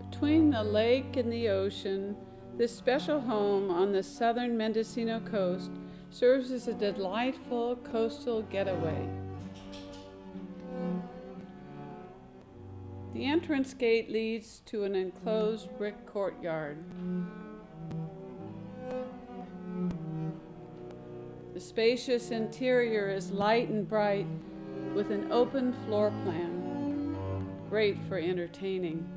Between the lake and the ocean, this special home on the southern Mendocino coast serves as a delightful coastal getaway. The entrance gate leads to an enclosed brick courtyard. The spacious interior is light and bright with an open floor plan, great for entertaining.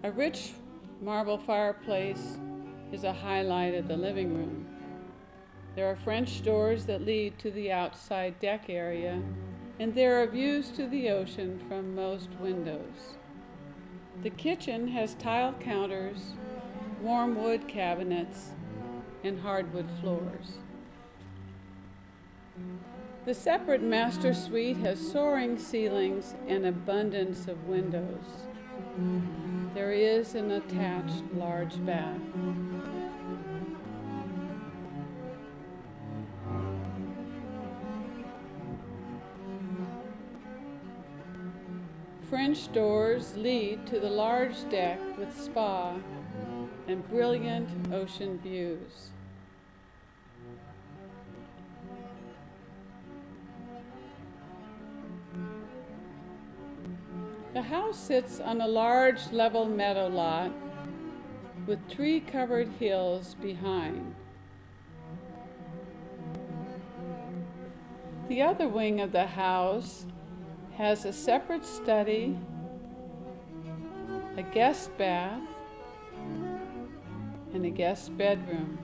A rich marble fireplace is a highlight of the living room. There are French doors that lead to the outside deck area, and there are views to the ocean from most windows. The kitchen has tile counters, warm wood cabinets, and hardwood floors. The separate master suite has soaring ceilings and abundance of windows. There is an attached large bath. French doors lead to the large deck with spa and brilliant ocean views. The house sits on a large level meadow lot with tree-covered hills behind. The other wing of the house has a separate study, a guest bath, and a guest bedroom.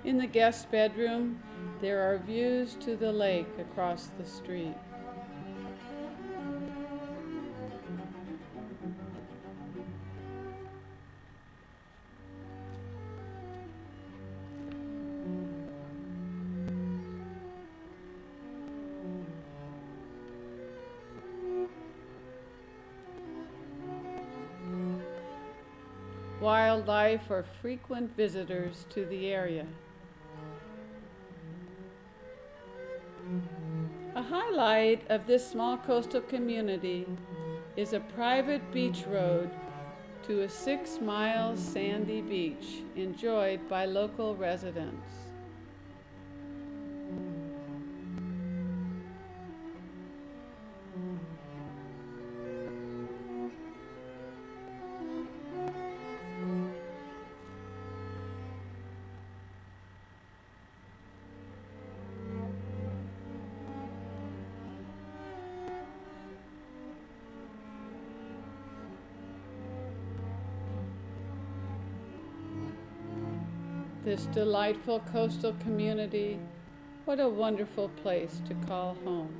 In the guest bedroom, there are views to the lake across the street. Wildlife are frequent visitors to the area. A highlight of this small coastal community is a private beach road to a 6-mile sandy beach enjoyed by local residents. This delightful coastal community, what a wonderful place to call home.